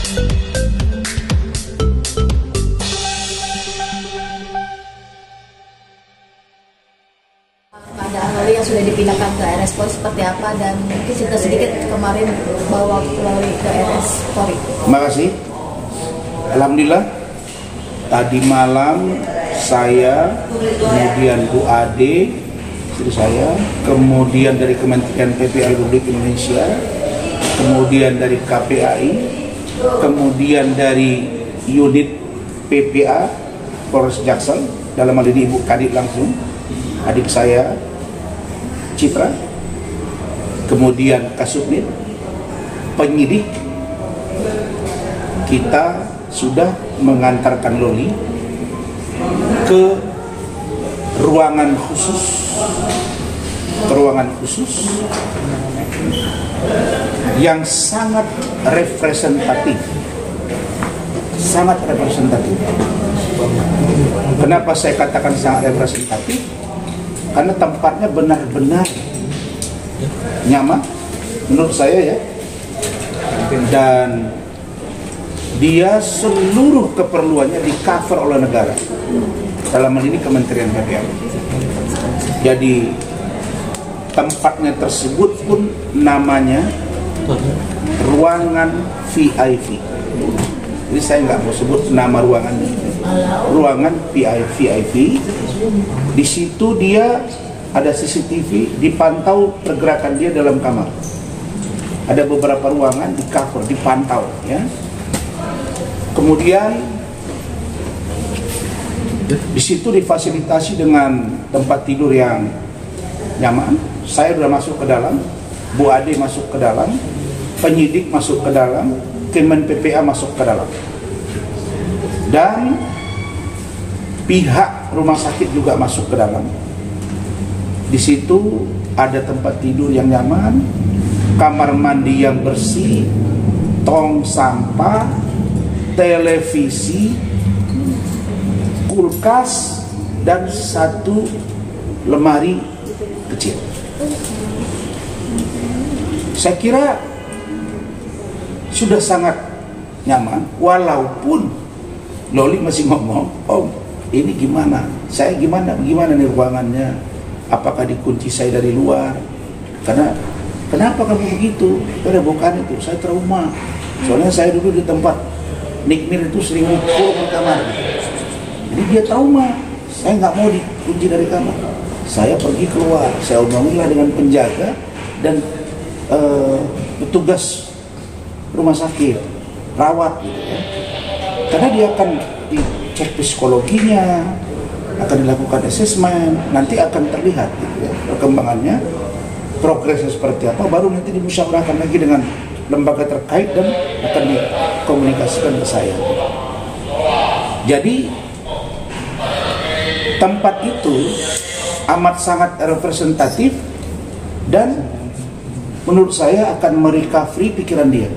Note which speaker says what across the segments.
Speaker 1: Keadaan Loli yang sudah dipindahkan ke RS Polri seperti apa, dan mungkin cerita sedikit kemarin bawa Loli ke RS Polri.
Speaker 2: Terima kasih. Alhamdulillah tadi malam saya, kemudian Bu Ade, istri saya, kemudian dari Kementerian PPA Republik Indonesia, kemudian dari KPAI, kemudian dari unit PPA Polres Jaksel, dalam hal ini Ibu Kadit langsung, adik saya Citra, kemudian Kasubnit, penyidik, kita sudah mengantarkan Loli ke ruangan khusus yang sangat representatif. Kenapa saya katakan sangat representatif? Karena tempatnya benar-benar nyaman menurut saya ya, dan dia seluruh keperluannya di cover oleh negara, dalam hal ini Kementerian PPA. Jadi tempatnya tersebut pun namanya ruangan VIP. Jadi saya nggak mau sebut nama ruangannya, ruangan VIP. Di situ dia ada CCTV, dipantau pergerakan dia dalam kamar. Ada beberapa ruangan di cover, dipantau ya. Kemudian di situ difasilitasi dengan tempat tidur yang nyaman. Saya sudah masuk ke dalam, Bu Ade masuk ke dalam, penyidik masuk ke dalam, Kemen PPA masuk ke dalam, dan pihak rumah sakit juga masuk ke dalam. Di situ ada tempat tidur yang nyaman, kamar mandi yang bersih, tong sampah, televisi, kulkas, dan satu lemari kecil. Saya kira sudah sangat nyaman, walaupun Loli masih ngomong, "Om, ini gimana? Saya gimana nih ruangannya? Apakah dikunci saya dari luar? Karena kenapa kamu begitu?" Karena bukan itu, saya trauma. Soalnya saya dulu di tempat Nikmir itu sering mukul ke kamar. Jadi dia trauma. Saya nggak mau dikunci dari kamar. Saya pergi keluar. Saya omongilah dengan penjaga dan petugas rumah sakit, rawat gitu ya. Karena dia akan dicek psikologinya, akan dilakukan asesmen, nanti akan terlihat gitu ya, perkembangannya, progresnya seperti apa, baru nanti dimusyawarahkan lagi dengan lembaga terkait dan akan dikomunikasikan ke saya. Jadi tempat itu amat sangat representatif dan menurut saya akan merecovery pikiran dia.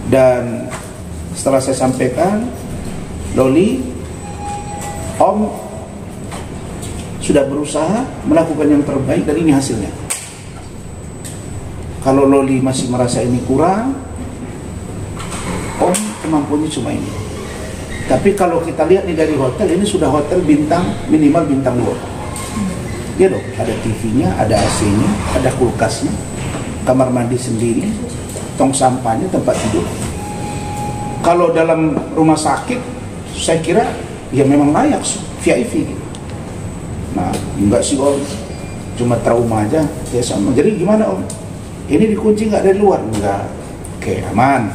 Speaker 2: Dan setelah saya sampaikan, Loli, Om sudah berusaha melakukan yang terbaik dan ini hasilnya. Kalau Loli masih merasa ini kurang, Om kemampuannya cuma ini. Tapi kalau kita lihat nih dari hotel, ini sudah hotel bintang, minimal bintang 2. Ya dong, ada TV-nya, ada AC-nya, ada kulkasnya, kamar mandi sendiri, tong sampahnya, tempat tidur. Kalau dalam rumah sakit, saya kira ya memang layak VIP. Nah, enggak sih Om, cuma trauma aja, ya sama. Jadi gimana Om? Ini dikunci nggak dari luar? Enggak. Oke, aman.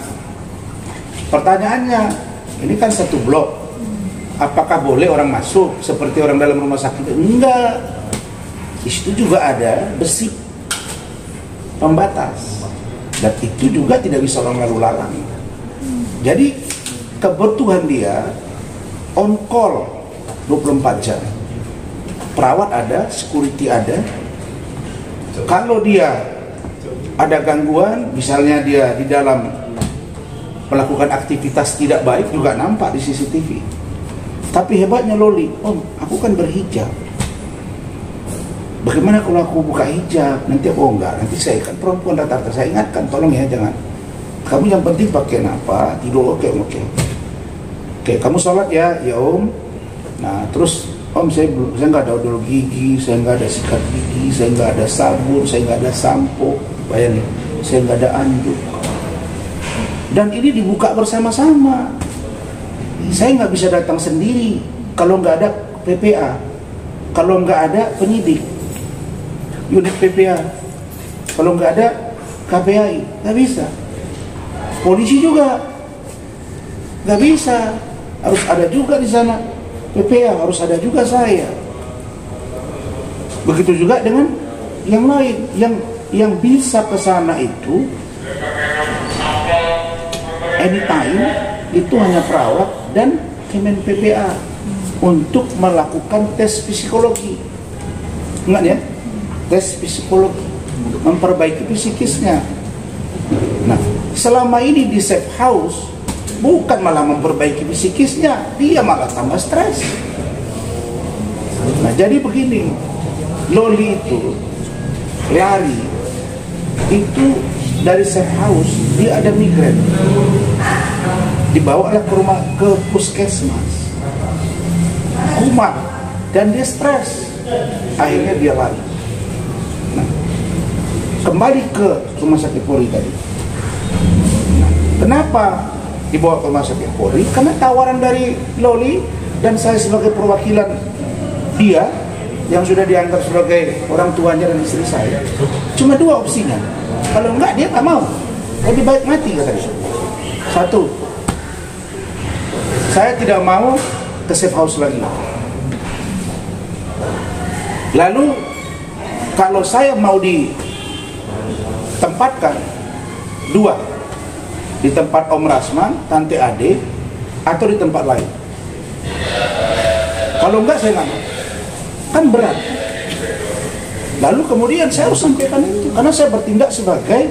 Speaker 2: Pertanyaannya, ini kan satu blok. Apakah boleh orang masuk seperti orang dalam rumah sakit? Enggak. Di situ juga ada besi pembatas. Dan itu juga tidak bisa orang lalu lalang. Jadi kebutuhan dia on call 24 jam. Perawat ada, security ada. Kalau dia ada gangguan, misalnya dia di dalam melakukan aktivitas tidak baik, juga nampak di CCTV. Tapi hebatnya Loli, Om, aku kan berhijab. Bagaimana kalau aku buka hijab? Nanti aku enggak, nanti saya kan perempuan rata-rata. Saya ingatkan, tolong ya jangan. Kamu yang penting pakai apa, tidur oke. Oke, kamu sholat ya om. Nah terus om saya nggak ada odol gigi, saya nggak ada sikat gigi, saya nggak ada sabun, saya nggak ada sampo, bayangin, saya nggak ada anduk. Dan ini dibuka bersama-sama. Saya nggak bisa datang sendiri kalau nggak ada PPA, kalau nggak ada penyidik, unit PPA, kalau nggak ada KPAI, nggak bisa. Polisi juga nggak bisa, harus ada juga di sana. PPA harus ada juga saya. Begitu juga dengan yang lain, yang bisa ke sana itu anytime, itu hanya perawat dan Kemen PPA untuk melakukan tes psikologi. Ingat ya, tes psikologi, memperbaiki psikisnya. Nah, selama ini di safe house bukan malah memperbaiki psikisnya, dia malah tambah stres. Nah, jadi begini, Loli itu lari itu dari safe house, dia ada migrain, dibawalah ke puskesmas, kumat, dan dia stres, akhirnya dia lari. Nah, kembali ke rumah sakit Polri tadi. Nah, kenapa dibawa ke rumah sakit Polri? Karena tawaran dari Loli dan saya sebagai perwakilan dia yang sudah dianggap sebagai orang tuanya dan istri saya, cuma dua opsinya. Kalau enggak dia tak mau, lebih baik mati kata dia. Satu, saya tidak mau ke safe house lagi. Lalu kalau saya mau ditempatkan, dua, di tempat Om Rasman, Tante Ade, atau di tempat lain. Kalau enggak saya nggak mau, kan berat. Lalu kemudian saya harus sampaikan itu, karena saya bertindak sebagai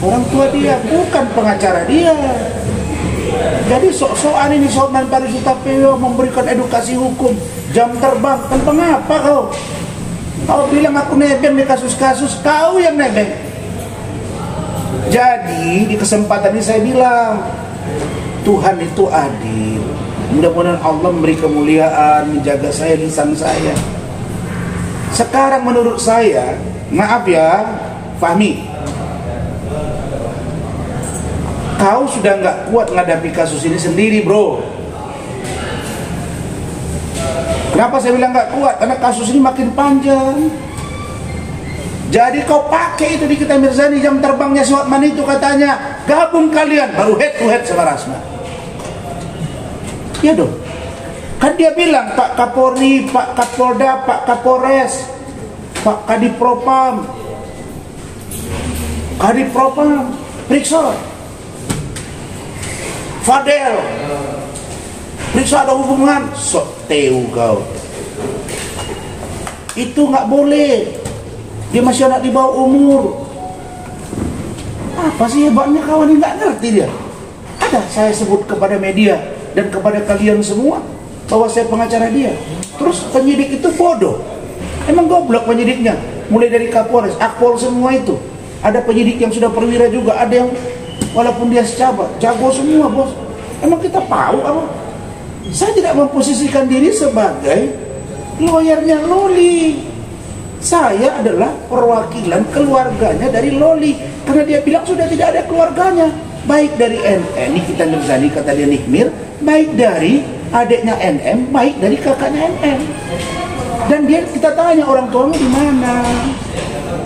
Speaker 2: orang tua dia, bukan pengacara dia. Jadi sok-sokan ini Hotman Paris Hutapeo memberikan edukasi hukum, jam terbang, tentang apa kau? Kau bilang aku nebeng di kasus-kasus, kau yang nebeng. Jadi di kesempatan ini saya bilang, Tuhan itu adil. Mudah-mudahan Allah memberi kemuliaan, menjaga saya, lisan saya. Sekarang menurut saya, maaf ya Fahmi, kau sudah nggak kuat menghadapi kasus ini sendiri, bro. Kenapa saya bilang nggak kuat? Karena kasus ini makin panjang. Jadi kau pakai itu di Nikita Mirzani, jam terbangnya si Hotman itu katanya gabung kalian baru head to head sama Rasman. Ya dong. Kan dia bilang Pak Kapolri, Pak Kapolda, Pak Kapolres, Pak Kadipropam, periksa Fadel, periksa ada hubungan. Sok teu kau. Itu nggak boleh. Dia masih anak di bawah umur. Apa sih hebatnya kawan ini, nggak ngerti dia. Ada saya sebut kepada media dan kepada kalian semua bahwa saya pengacara dia. Terus penyidik itu bodoh. Emang goblok penyidiknya. Mulai dari Kapolres, Akpol semua itu. Ada penyidik yang sudah perwira juga, ada yang walaupun dia secabat, jago semua bos. Emang kita tahu apa? Saya tidak memposisikan diri sebagai lawyernya Loli. Saya adalah perwakilan keluarganya dari Loli, karena dia bilang sudah tidak ada keluarganya, baik dari NN, Nikita Mirzani kata dia Nikmir, baik dari adiknya NM, baik dari kakaknya NM. Dan kita tanya orang tuamu di mana?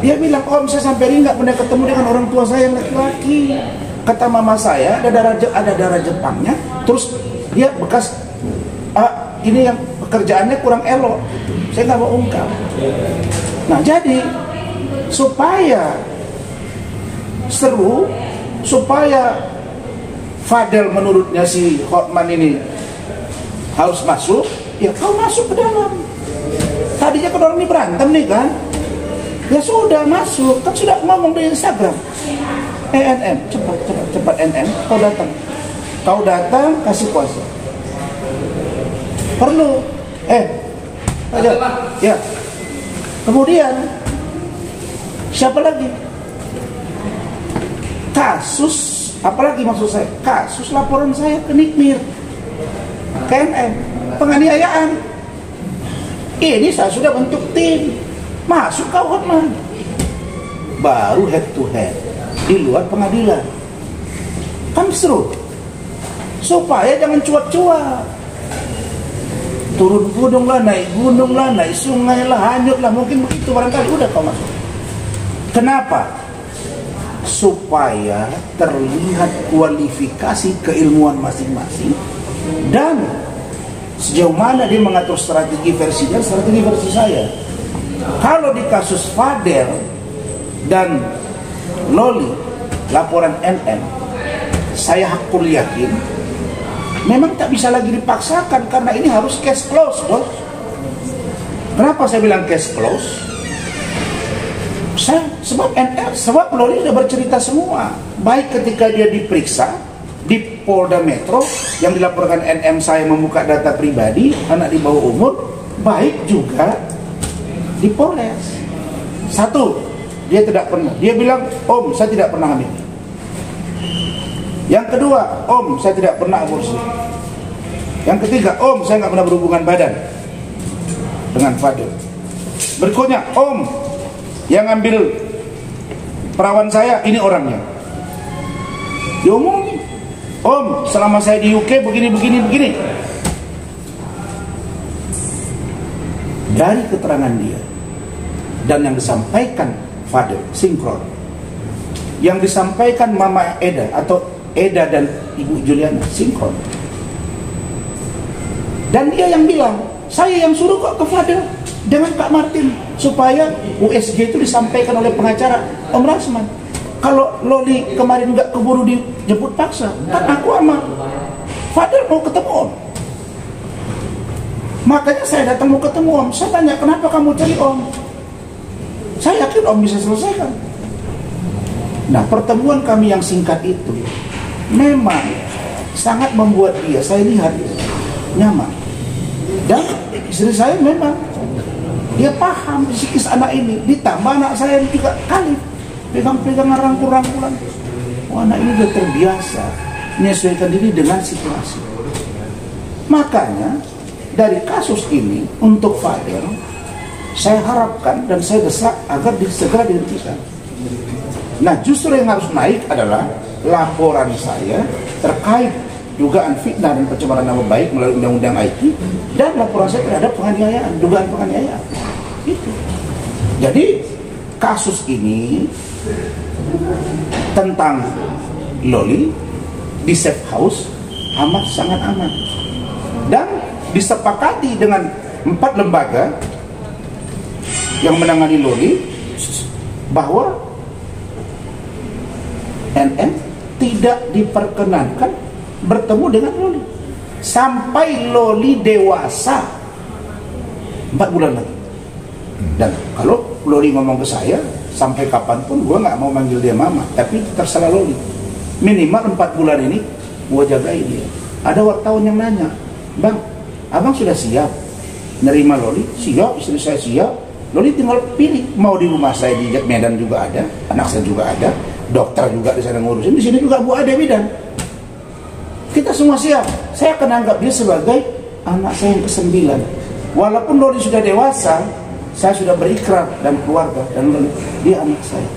Speaker 2: Dia bilang, Om saya sampai ini nggak pernah ketemu dengan orang tua saya yang laki-laki. Kata mama saya ada darah Jepangnya, terus dia bekas ini yang pekerjaannya kurang elok. Saya nggak mau ungkap. Nah jadi supaya seru, supaya Fadel menurutnya si Hotman ini harus masuk, ya kau masuk ke dalam. Tadinya kan orang ini berantem nih kan, ya sudah masuk, kan sudah ngomong di Instagram. NM, cepat NM, kau datang kasih kuasa. Perlu, aja, ya. Kemudian siapa lagi? Kasus Apalagi maksud saya, kasus laporan saya ke Nikmir, KNM, penganiayaan. Ini saya sudah bentuk tim, masuk ke Hotman, baru head to head di luar pengadilan. Kan seru, supaya jangan cuap-cuap. Turun gunung lah, naik sungai lah, hanyut lah, mungkin begitu barangkali. Udah kau masuk. Kenapa? Supaya terlihat kualifikasi keilmuan masing-masing dan sejauh mana dia mengatur strategi versinya, strategi versi saya. Kalau di kasus Fadel dan Loli, laporan NN, saya hakul yakin memang tak bisa lagi dipaksakan karena ini harus case close, bos. Kenapa saya bilang case close? Sebab Loli sudah bercerita semua, baik ketika dia diperiksa di Polda Metro yang dilaporkan NM saya membuka data pribadi anak di bawah umur, baik juga di Polres. Satu, dia tidak pernah, dia bilang, Om saya tidak pernah hamil. Yang kedua, Om saya tidak pernah aborsi. Yang ketiga, Om saya nggak pernah berhubungan badan dengan Fadil. Berikutnya, Om yang ambil perawan saya ini orangnya. Diomongin, Om selama saya di UK begini. Dari keterangan dia dan yang disampaikan Fadil sinkron, yang disampaikan Mama Eda atau Eda dan Ibu Juliana sinkron, dan dia yang bilang, saya yang suruh kok ke Fadil dengan Kak Martin supaya USG itu disampaikan oleh pengacara Om Rasman. Kalau Loli kemarin nggak keburu dijemput paksa, kan aku sama Fadil mau ketemu Om. Makanya saya datang mau ketemu Om. Saya tanya, kenapa kamu cari Om? Saya yakin Om bisa selesaikan. Nah, pertemuan kami yang singkat itu memang sangat membuat dia, saya lihat, nyaman. Dan istri saya memang dia paham psikis anak ini. Ditambah anak saya juga kali pegang-pegangan rangkul-rangkulan. Oh, anak ini sudah terbiasa menyesuaikan diri dengan situasi. Makanya dari kasus ini untuk Fadel, saya harapkan dan saya desak agar segera dihentikan. Nah, justru yang harus naik adalah laporan saya terkait dugaan fitnah dan pencemaran nama baik melalui undang-undang IT dan laporan saya terhadap penganiayaan, dugaan penganiayaan. Itu. Jadi kasus ini tentang Loli di safe house sangat aman dan disepakati dengan 4 lembaga yang menangani Loli bahwa NN tidak diperkenankan bertemu dengan Loli sampai Loli dewasa 4 bulan lagi. Dan kalau Loli ngomong ke saya, sampai kapanpun gue nggak mau manggil dia mama, tapi terserah Loli. Minimal 4 bulan ini gue jagain dia. Ada wartawan yang nanya, Bang, abang sudah siap nerima Loli? Siap, istri saya siap. Loli tinggal pilih, mau di rumah saya di Medan juga ada, anak saya juga ada, dokter juga di sana ngurusin, di sini juga Bu Ade Bidan. Kita semua siap. Saya akan anggap dia sebagai anak saya yang ke-9. Walaupun Loli sudah dewasa, saya sudah berikrar dan keluarga, dan dia anak saya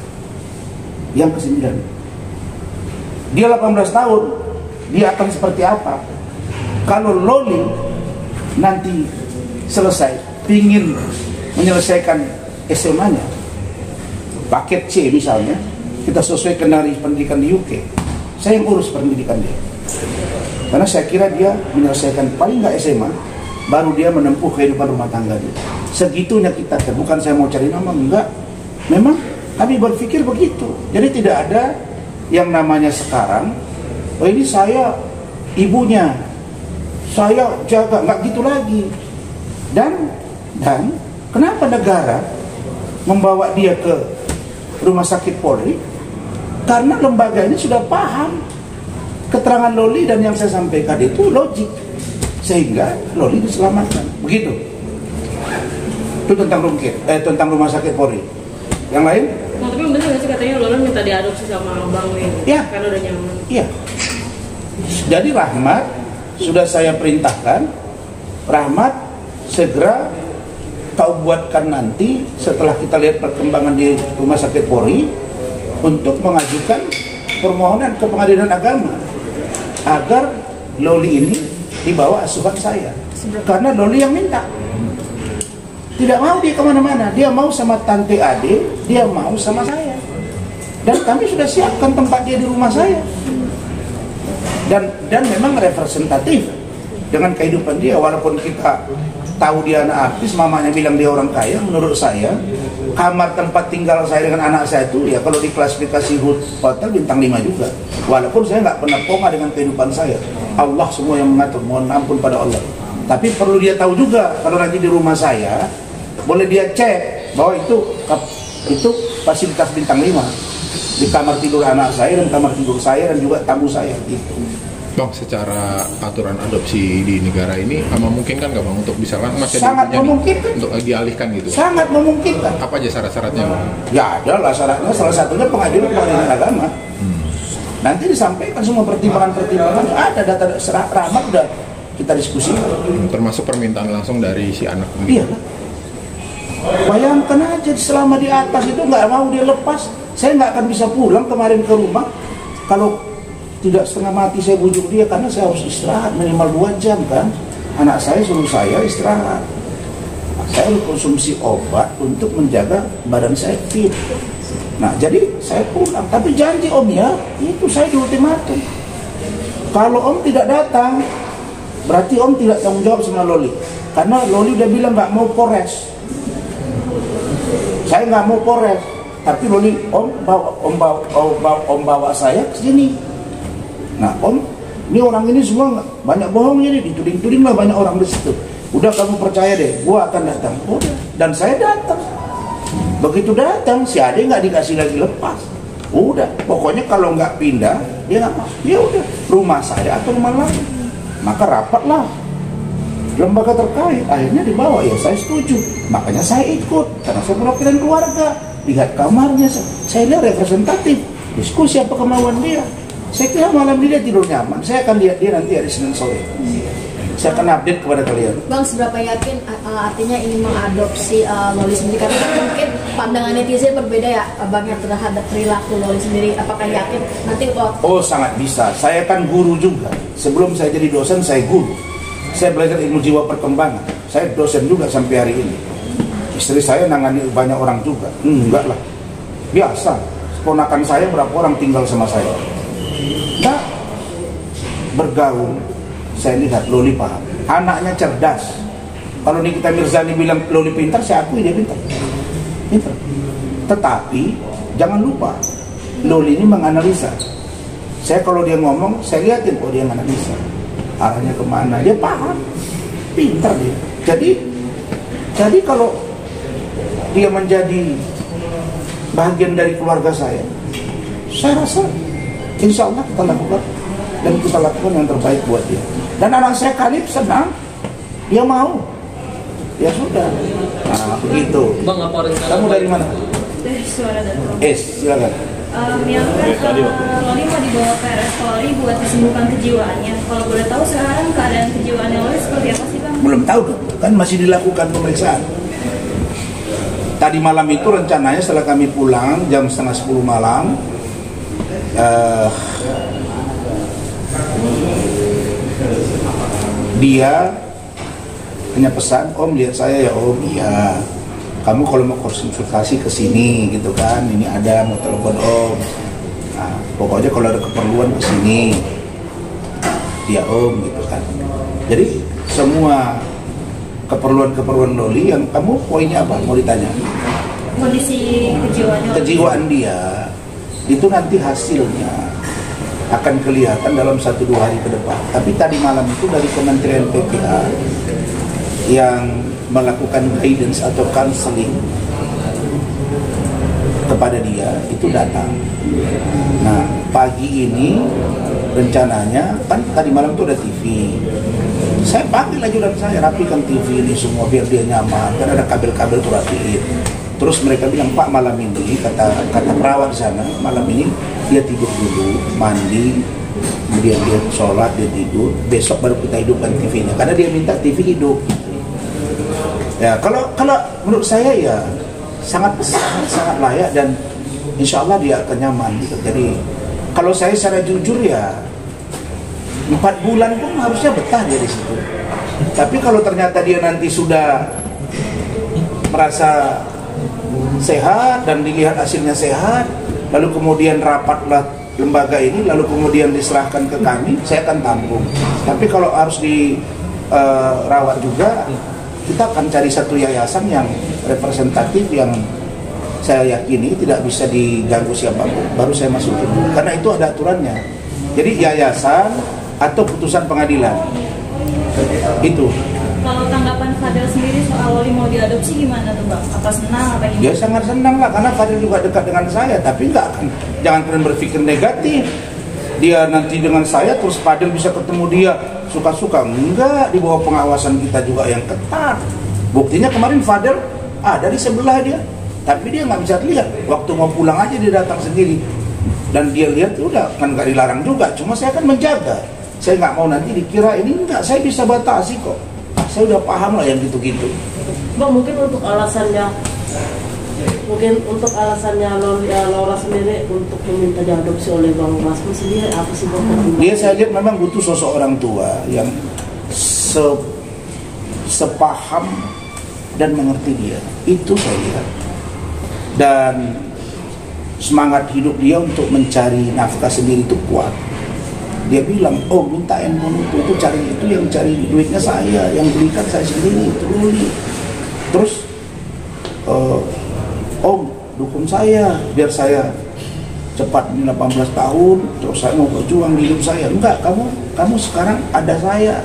Speaker 2: yang ke-9. Dia 18 tahun, dia akan seperti apa? Kalau Loli nanti selesai, pingin menyelesaikan SMA-nya, paket C misalnya, kita sesuaikan dari pendidikan di UK, saya yang urus pendidikan dia. Karena saya kira dia menyelesaikan paling nggak SMA, baru dia menempuh kehidupan rumah tangga dia. Segitunya kita, bukan saya mau cari nama, enggak. Memang kami berpikir begitu. Jadi tidak ada yang namanya sekarang, oh ini saya ibunya, saya jaga, enggak gitu lagi. Dan kenapa negara membawa dia ke rumah sakit Polri? Karena lembaga ini sudah paham keterangan Loli dan yang saya sampaikan itu logik, sehingga Loli diselamatkan. Begitu. Itu tentang tentang rumah sakit Polri. Yang lain?
Speaker 3: Nah, tapi benar nggak sih katanya Loli minta diadopsi sama abang nih,
Speaker 2: Ya.
Speaker 3: karena udah nyaman.
Speaker 2: Iya. Jadi Rahmat sudah saya perintahkan, Rahmat segera kau buatkan nanti setelah kita lihat perkembangan di Rumah Sakit Polri untuk mengajukan permohonan ke Pengadilan Agama agar Loli ini dibawa asuhan saya, karena Loli yang minta. Tidak mau dia kemana-mana, dia mau sama Tante Ade, dia mau sama saya. Dan kami sudah siapkan tempat dia di rumah saya. Dan memang representatif dengan kehidupan dia, walaupun kita tahu dia anak artis, mamanya bilang dia orang kaya. Menurut saya, kamar tempat tinggal saya dengan anak saya itu ya kalau diklasifikasi hotel bintang 5 juga. Walaupun saya nggak pernah koma dengan kehidupan saya, Allah semua yang mengatur, mohon ampun pada Allah. Tapi perlu dia tahu juga, kalau nanti di rumah saya boleh dia cek bahwa itu fasilitas bintang 5 di kamar tidur anak saya dan kamar tidur saya dan juga tamu saya gitu.
Speaker 4: Bang, secara aturan adopsi di negara ini memungkinkan nggak Bang untuk misalkan masih
Speaker 2: Sangat memungkinkan.
Speaker 4: untuk dialihkan gitu?
Speaker 2: Sangat memungkinkan.
Speaker 4: Apa aja syarat-syaratnya Bang?
Speaker 2: Ya ada lah syaratnya, salah satunya Pengadilan Agama. Nanti disampaikan semua pertimbangan-pertimbangan, ada data Rahmat udah kita diskusikan.
Speaker 4: Termasuk permintaan langsung dari si anak ini.
Speaker 2: Iya. Bayangkan aja selama di atas itu nggak mau dia lepas, saya nggak akan bisa pulang kemarin ke rumah kalau tidak setengah mati saya bujuk dia, karena saya harus istirahat minimal 2 jam kan. Anak saya suruh saya istirahat. Saya harus konsumsi obat untuk menjaga badan saya fit. Nah jadi saya pulang, tapi janji Om ya, itu saya di ultimatum. Kalau Om tidak datang, berarti Om tidak tanggung jawab sama Loli. Karena Loli udah bilang nggak mau Polres. Saya nggak mau Polres, tapi Loli Om bawa saya ke sini. Nah Om, ini orang ini semua banyak bohongnya nih, dituding-tuding lah banyak orang di situ. Udah kamu percaya deh, gua akan datang. Udah, dan saya datang. Begitu datang, si Ade nggak dikasih lagi lepas. Udah, pokoknya kalau nggak pindah, dia nggak mau. Ya udah, rumah saya atau rumah lain. Maka rapatlah lembaga terkait, akhirnya dibawa. Ya saya setuju, makanya saya ikut karena saya perwakilan keluarga. Lihat kamarnya, saya lihat representatif, diskusi apa kemauan dia. Saya kira malam ini dia tidur nyaman. Saya akan lihat dia nanti hari Senin sore. Saya akan update kepada kalian.
Speaker 1: Bang, seberapa yakin artinya ingin mengadopsi Loli sendiri? Karena mungkin pandangan netizen berbeda ya, Bang, yang terhadap perilaku Loli sendiri. Apakah yakin nanti
Speaker 2: Oh, sangat bisa. Saya kan guru juga. Sebelum saya jadi dosen, saya guru. Saya belajar ilmu jiwa perkembangan. Saya dosen juga sampai hari ini. Istri saya nangani banyak orang juga. Enggak lah. Biasa. Ponakan saya berapa orang tinggal sama saya. Nah, bergaul. Saya lihat Loli paham. Anaknya cerdas. Kalau Nikita Mirzani bilang Loli pintar, saya akui dia pintar. Pintar. Tetapi jangan lupa, Loli ini menganalisa. Saya kalau dia ngomong, saya lihatin, oh dia menganalisa. Arahnya kemana, dia paham. Pintar dia. Jadi kalau dia menjadi bagian dari keluarga saya rasa insya Allah kita lakukan. Dan kita lakukan yang terbaik buat dia. Dan anak saya Kalib senang, dia mau. Ya sudah. Nah begitu.
Speaker 5: Bang, apa rencana?
Speaker 2: Kamu dari mana?
Speaker 3: Dari Suara Datang.
Speaker 2: Silakan.
Speaker 3: Yang Loli mau dibawa ke RS Polri buat disembuhkan kejiwaannya. Kalau boleh tahu sekarang keadaan kejiwaannya Loli seperti apa sih Bang?
Speaker 2: Belum tahu dong, kan masih dilakukan pemeriksaan. Tadi malam itu rencananya setelah kami pulang jam 9:30 malam, dia hanya pesan, Om lihat saya ya Om, iya. Kamu kalau mau konsultasi ke sini gitu kan, ini ada mau telepon Om. Nah, pokoknya kalau ada keperluan ke sini, dia Om gitu kan. Jadi semua keperluan Loli yang kamu poinnya apa? Mau ditanya?
Speaker 3: Kondisi kejiwaannya.
Speaker 2: Kejiwaan dia itu nanti hasilnya akan kelihatan dalam 1-2 hari ke depan. Tapi tadi malam itu dari Kementerian PPA yang melakukan guidance atau counseling kepada dia itu datang. Nah pagi ini rencananya kan tadi malam itu ada TV. Saya panggil ajudan saya, rapikan TV ini semua biar dia nyaman. Kan ada kabel-kabel tuh rapiin. Terus mereka bilang, Pak, malam ini kata perawat di sana, malam ini dia tidur dulu, mandi, kemudian dia sholat, dia tidur, besok baru kita hidupkan TV-nya, karena dia minta TV hidup. Ya, kalau menurut saya ya sangat layak, dan insya Allah dia akan nyaman gitu. Jadi kalau saya secara jujur ya 4 bulan pun harusnya betah dia di situ. Tapi kalau ternyata dia nanti sudah merasa sehat dan dilihat hasilnya sehat, lalu kemudian rapatlah lembaga ini, lalu kemudian diserahkan ke kami, saya akan tampung. Tapi kalau harus dirawat juga, kita akan cari satu yayasan yang representatif, yang saya yakini tidak bisa diganggu siapapun, baru saya masukin. Karena itu ada aturannya. Jadi yayasan atau putusan pengadilan. Itu.
Speaker 3: Kalau tanggapan Fadel sendiri soal Loli mau diadopsi gimana tuh Bang? Apa senang, apa gimana?
Speaker 2: Ya sangat senang lah, karena Fadel juga dekat dengan saya. Tapi jangan kalian berpikir negatif. Dia nanti dengan saya terus Fadel bisa ketemu dia suka-suka. Enggak, di bawah pengawasan kita juga yang ketat. Buktinya kemarin Fadel ada di sebelah dia, tapi dia nggak bisa lihat. Waktu mau pulang aja dia datang sendiri. Dan dia lihat, udah kan nggak dilarang juga. Cuma saya akan menjaga. Saya nggak mau nanti dikira ini enggak, saya bisa batasi kok. Saya udah paham lah yang gitu-gitu.
Speaker 5: Bang, mungkin untuk alasannya Laura sendiri untuk meminta diadopsi oleh Bang Masmun sendiri apa sih Bang?
Speaker 2: Dia saya lihat memang butuh sosok orang tua yang sepaham dan mengerti dia. Itu saya lihat. Dan semangat hidup dia untuk mencari nafkah sendiri itu kuat. Dia bilang, oh minta handphone itu cari, itu yang cari duitnya saya, yang belikan saya sendiri, itu Loli. Terus Om dukung saya biar saya cepat 18 tahun, terus saya mau berjuang di hidup saya. Enggak, kamu sekarang ada saya,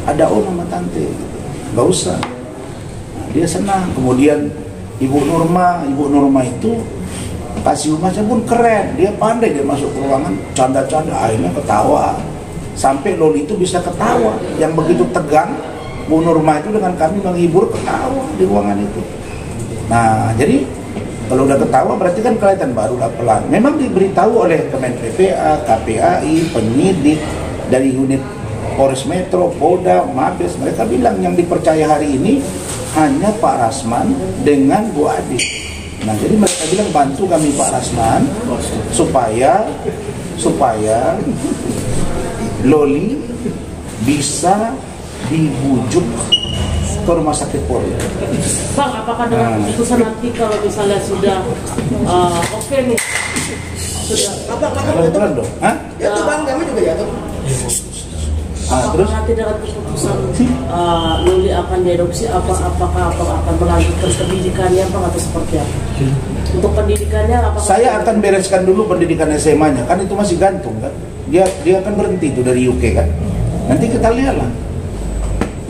Speaker 2: ada Om sama Tante, nggak usah. Nah, dia senang. Kemudian Ibu Nurma itu kasih rumahnya pun keren, dia pandai, dia masuk ke ruangan canda-canda, akhirnya ketawa, sampai Loli itu bisa ketawa. Yang begitu tegang, Bu Nurma itu dengan kami menghibur, ketawa di ruangan itu. Nah, jadi kalau udah ketawa berarti kan kelihatan barulah pelan. Memang diberitahu oleh Kemen PPA, KPAI, penyidik dari unit Polres Metro, Polda, Mabes, mereka bilang yang dipercaya hari ini hanya Pak Rasman dengan Bu Adi. Nah, jadi mereka bilang bantu kami Pak Rasman supaya Loli bisa dibujuk ke rumah sakit Polri.
Speaker 5: Bang, apakah dengan keputusan nanti kalau misalnya sudah oke nih, sudah
Speaker 2: Pelan dong, hah?
Speaker 6: Ya tuh Bang, kami juga ya tuh.
Speaker 2: Terus
Speaker 5: nanti dengan keputusan Loli akan diadopsi, apakah akan melanjutkan pendidikannya Bang atau seperti apa? Untuk pendidikannya apa?
Speaker 2: saya akan bereskan dulu pendidikan SMA-nya, kan itu masih gantung kan. Dia akan berhenti itu dari UK kan. Nanti kita lihat lah.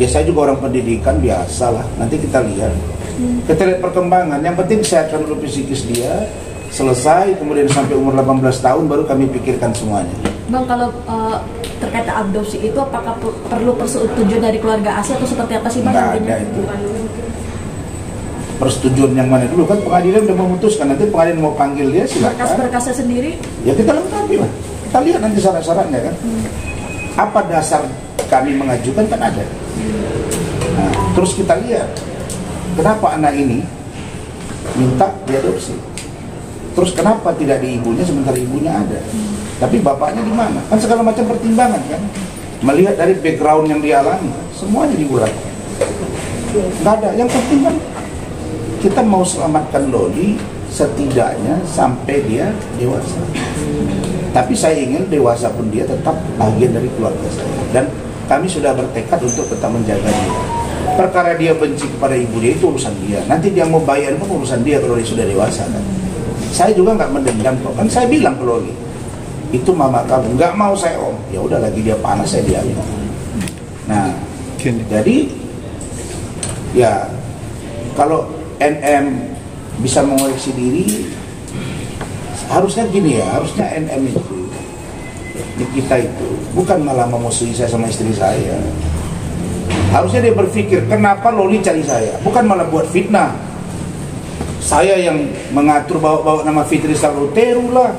Speaker 2: Ya saya juga orang pendidikan biasa lah. Nanti kita lihat. Kita lihat perkembangan. Yang penting sehatkan dulu psikis dia. Selesai, kemudian sampai umur 18 tahun baru kami pikirkan semuanya.
Speaker 1: Bang, kalau terkait adopsi itu apakah perlu persetujuan dari keluarga asli atau seperti apa sih Bang?
Speaker 2: Nggak ada itu. Persetujuan yang mana dulu kan pengadilan udah memutuskan, nanti pengadilan mau panggil dia silakan.
Speaker 1: Berkas-berkasnya sendiri?
Speaker 2: Ya kita lengkapi lah. Kita lihat nanti syarat-syaratnya kan. Apa dasar kami mengajukan kan ada. Nah, terus kita lihat kenapa anak ini minta diadopsi. Terus kenapa tidak di ibunya sementara ibunya ada. Tapi bapaknya di mana? Kan segala macam pertimbangan kan. Melihat dari background yang dialami, semuanya diulang. Nggak ada. Yang penting kan kita mau selamatkan Loli setidaknya sampai dia dewasa. Tapi saya ingin dewasa pun dia tetap bagian dari keluarga saya. Dan kami sudah bertekad untuk tetap menjaga dia. Perkara dia benci kepada ibu dia itu urusan dia. Nanti dia mau bayar pun urusan dia kalau dia sudah dewasa kan. Saya juga nggak mendendam kok. Kan saya bilang ke Loli, itu mama kamu, nggak mau saya Om. Ya udah, lagi dia panas saya diamin. Nah, jadi ya kalau NM bisa mengoreksi diri, harusnya gini ya, harusnya NM itu di kita itu bukan malah memusuhi saya sama istri saya. Harusnya dia berpikir kenapa Loli cari saya, bukan malah buat fitnah. Saya yang mengatur bawa nama Fitri Salutero lah,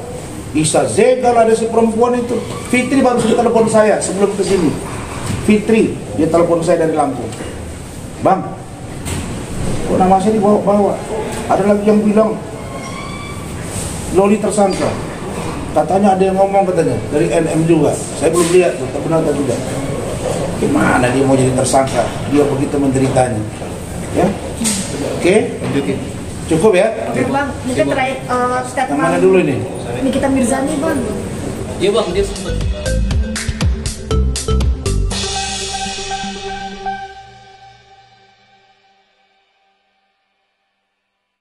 Speaker 2: Isa Zegal, ada si perempuan itu. Fitri baru saja telepon saya sebelum ke sini. Fitri, dia telepon saya dari Lampung. Bang, kok nama saya dibawa-bawa? Ada lagi yang bilang Loli tersangka. Katanya ada yang ngomong katanya dari NM juga. Saya belum lihat, tak benar atau tidak. Gimana dia mau jadi tersangka? Dia begitu menderitanya. Ya, oke. Cukup ya?
Speaker 1: Oke bang, mungkin terakhir
Speaker 2: Yang
Speaker 1: statement
Speaker 2: mana dulu ini?
Speaker 1: Nikita Mirzani bang.
Speaker 6: Iya bang, dia sempat